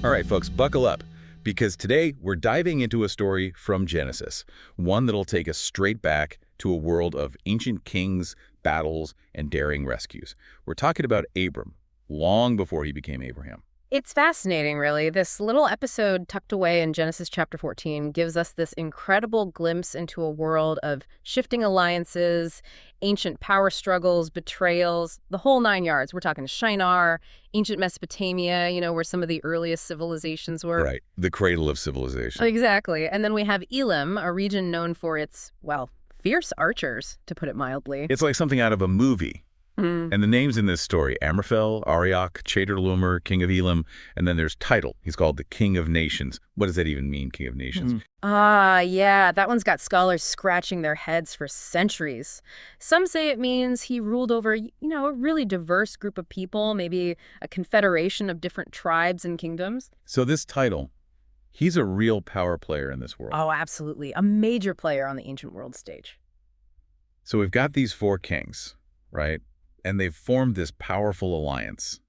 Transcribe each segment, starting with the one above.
All right, folks, buckle up, because today we're diving into a story from Genesis, one that'll take us straight back to a world of ancient kings, battles, and daring rescues. We're talking about Abram, long before he became Abraham. It's fascinating, really. This little episode tucked away in Genesis chapter 14 gives us this incredible glimpse into a world of shifting alliances, ancient power struggles, betrayals, the whole nine yards. We're talking Shinar, ancient Mesopotamia, where some of the earliest civilizations were. Right, the cradle of civilization. Exactly. And then we have Elam, a region known for its, fierce archers, to put it mildly. It's like something out of a movie. And the names in this story, Amraphel, Arioch, Chedorlaomer, king of Elam, and then there's Tidal. He's called the King of Nations. What does that even mean, King of Nations? Yeah, that one's got scholars scratching their heads for centuries. Some say it means he ruled over, a really diverse group of people, maybe a confederation of different tribes and kingdoms. So this Tidal, he's a real power player in this world. Oh, absolutely. A major player on the ancient world stage. So we've got these four kings, right? And they've formed this powerful alliance.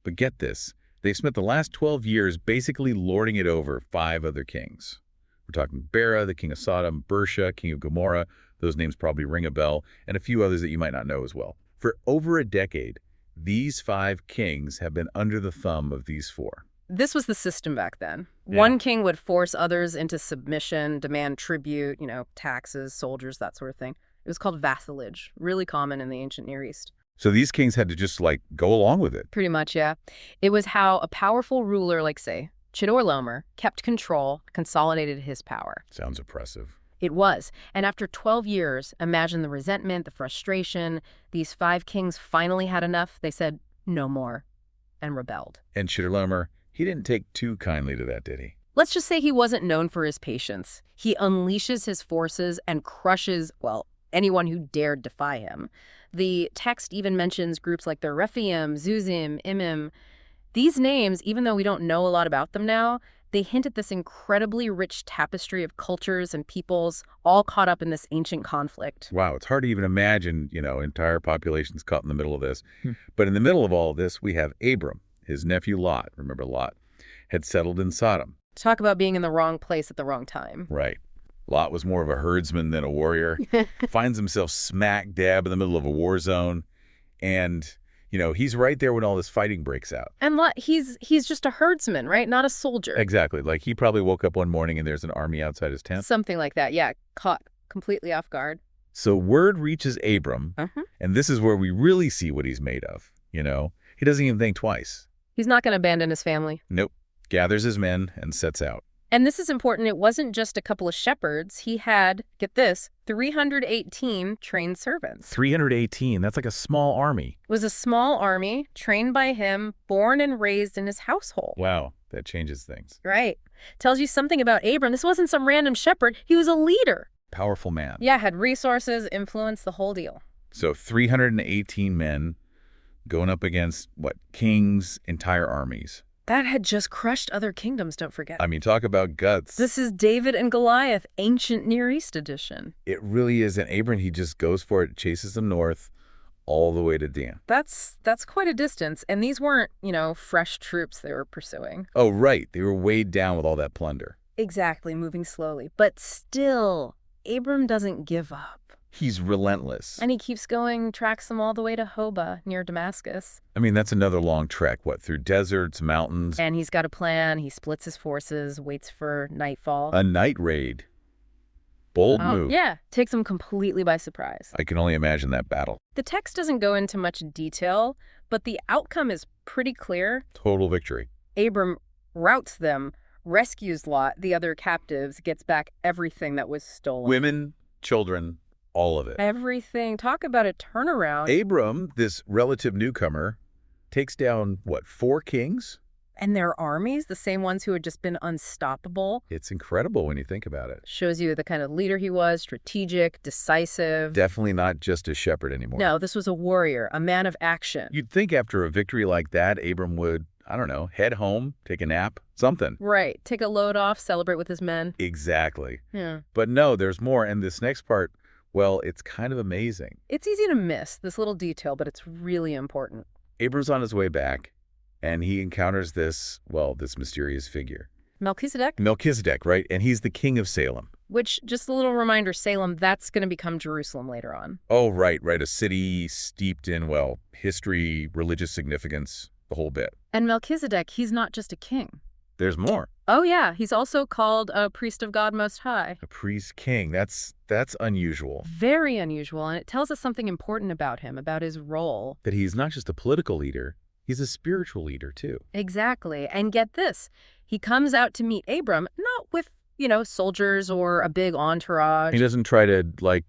But get this, they've spent the last 12 years basically lording it over 5 other kings. We're talking Bera, the king of Sodom, Birsha, king of Gomorrah, those names probably ring a bell, and a few others that you might not know as well. For over a decade, these 5 kings have been under the thumb of these 4. This was the system back then. Yeah. One king would force others into submission, demand tribute, taxes, soldiers, that sort of thing. It was called vassalage, really common in the ancient Near East. So these kings had to just, go along with it. Pretty much, yeah. It was how a powerful ruler like, say, Chedorlaomer kept control, consolidated his power. Sounds oppressive. It was. And after 12 years, imagine the resentment, the frustration. These 5 kings finally had enough. They said, no more, and rebelled. And Chedorlaomer, he didn't take too kindly to that, did he? Let's just say he wasn't known for his patience. He unleashes his forces and crushes, anyone who dared defy him. The text even mentions groups like the Rephaim, Zuzim, Emim. These names, even though we don't know a lot about them now, they hint at this incredibly rich tapestry of cultures and peoples all caught up in this ancient conflict. Wow, it's hard to even imagine, entire populations caught in the middle of this. But in the middle of all of this, we have Abram, his nephew Lot, remember Lot, had settled in Sodom. Talk about being in the wrong place at the wrong time. Right. Lot was more of a herdsman than a warrior, finds himself smack dab in the middle of a war zone, and, he's right there when all this fighting breaks out. And Lot, he's just a herdsman, right? Not a soldier. Exactly. He probably woke up one morning and there's an army outside his tent. Something like that, yeah. Caught completely off guard. So word reaches Abram, and this is where we really see what he's made of, He doesn't even think twice. He's not going to abandon his family. Nope. Gathers his men and sets out. And this is important. It wasn't just a couple of shepherds. He had, get this, 318 trained servants. 318. That's like a small army. It was a small army trained by him, born and raised in his household. Wow, that changes things. Right. Tells you something about Abram. This wasn't some random shepherd. He was a leader. Powerful man. Yeah, had resources, influence, the whole deal. So 318 men going up against, kings, entire armies. That had just crushed other kingdoms, don't forget. I mean, talk about guts. This is David and Goliath, ancient Near East edition. It really is. And Abram, he just goes for it, chases them north, all the way to Dan. That's quite a distance. And these weren't, fresh troops they were pursuing. Oh, right. They were weighed down with all that plunder. Exactly, moving slowly. But still, Abram doesn't give up. He's relentless. And he keeps going, tracks them all the way to Hobah, near Damascus. I mean, that's another long trek, through deserts, mountains. And he's got a plan. He splits his forces, waits for nightfall. A night raid. Bold move. Yeah, takes him completely by surprise. I can only imagine that battle. The text doesn't go into much detail, but the outcome is pretty clear. Total victory. Abram routs them, rescues Lot, the other captives, gets back everything that was stolen. Women, children, all of it. Everything. Talk about a turnaround. Abram, this relative newcomer, takes down, 4 kings? And their armies, the same ones who had just been unstoppable. It's incredible when you think about it. Shows you the kind of leader he was, strategic, decisive. Definitely not just a shepherd anymore. No, this was a warrior, a man of action. You'd think after a victory like that, Abram would, head home, take a nap, something. Right. Take a load off, celebrate with his men. Exactly. Yeah. But no, there's more. And this next part, it's kind of amazing. It's easy to miss this little detail, but it's really important. Abram's on his way back, And he encounters this mysterious figure. Melchizedek, right? And he's the king of Salem. Which, just a little reminder, Salem, that's going to become Jerusalem later on. Oh, right. A city steeped in, history, religious significance, the whole bit. And Melchizedek, he's not just a king. There's more. Oh, yeah. He's also called a priest of God Most High. A priest king. That's unusual. Very unusual, and it tells us something important about him, about his role. That he's not just a political leader, he's a spiritual leader, too. Exactly. And get this, he comes out to meet Abram, not with, soldiers or a big entourage. He doesn't try to,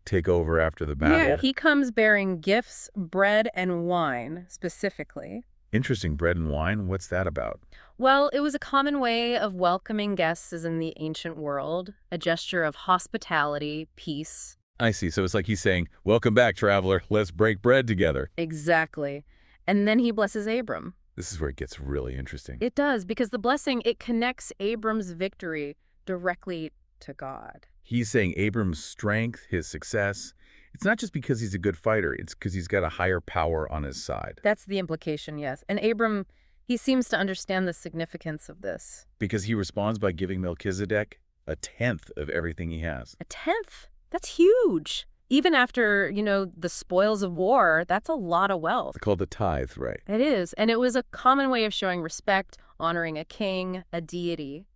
take over after the battle. Yeah, he comes bearing gifts, bread, and wine, specifically. Interesting. Bread and wine? What's that about? Well, it was a common way of welcoming guests as in the ancient world, a gesture of hospitality, peace. I see. So it's like he's saying, welcome back, traveler. Let's break bread together. Exactly. And then he blesses Abram. This is where it gets really interesting. It does, because the blessing, it connects Abram's victory directly to God. He's saying Abram's strength, his success, it's not just because he's a good fighter. It's because he's got a higher power on his side. That's the implication, yes. And Abram, he seems to understand the significance of this. Because he responds by giving Melchizedek 1/10 of everything he has. 1/10? That's huge. Even after, the spoils of war, that's a lot of wealth. It's called the tithe, right? It is. And it was a common way of showing respect, honoring a king, a deity.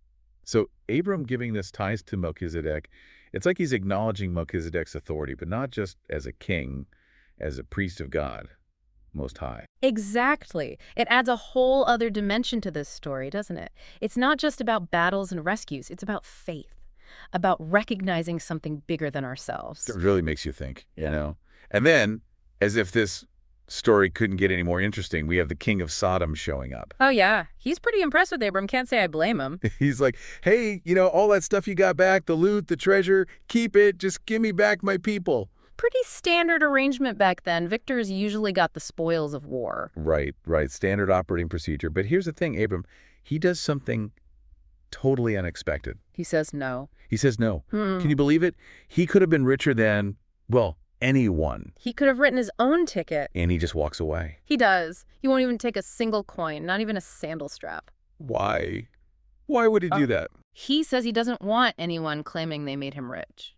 So Abram giving this tithe to Melchizedek, it's like he's acknowledging Melchizedek's authority, but not just as a king, as a priest of God, Most High. Exactly. It adds a whole other dimension to this story, doesn't it? It's not just about battles and rescues. It's about faith, about recognizing something bigger than ourselves. It really makes you think, And then, as if this story couldn't get any more interesting, we have the king of Sodom showing up. Oh, yeah. He's pretty impressed with Abram. Can't say I blame him. He's like, hey, all that stuff you got back, the loot, the treasure, keep it. Just give me back my people. Pretty standard arrangement back then. Victors usually got the spoils of war. Right. Standard operating procedure. But here's the thing, Abram, he does something totally unexpected. He says no. Can you believe it? He could have been richer than, anyone. He could have written his own ticket. And he just walks away. He does. He won't even take a single coin, not even a sandal strap. Why? Why would he do that? He says he doesn't want anyone claiming they made him rich.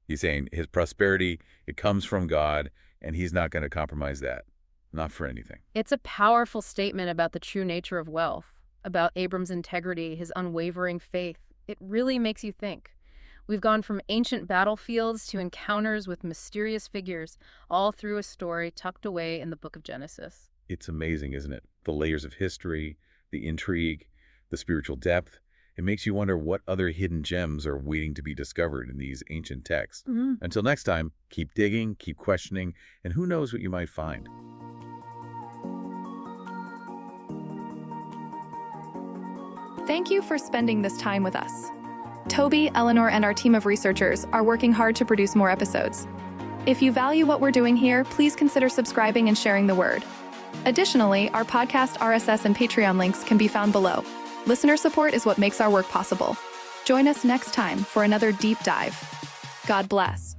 He's saying his prosperity, it comes from God, and he's not going to compromise that. Not for anything. It's a powerful statement about the true nature of wealth, about Abram's integrity, his unwavering faith. It really makes you think. We've gone from ancient battlefields to encounters with mysterious figures, all through a story tucked away in the book of Genesis. It's amazing, isn't it? The layers of history, the intrigue, the spiritual depth. It makes you wonder what other hidden gems are waiting to be discovered in these ancient texts. Until next time, keep digging, keep questioning, and who knows what you might find. Thank you for spending this time with us. Toby, Eleanor, and our team of researchers are working hard to produce more episodes. If you value what we're doing here, please consider subscribing and sharing the word. Additionally, our podcast, RSS, and Patreon links can be found below. Listener support is what makes our work possible. Join us next time for another deep dive. God bless.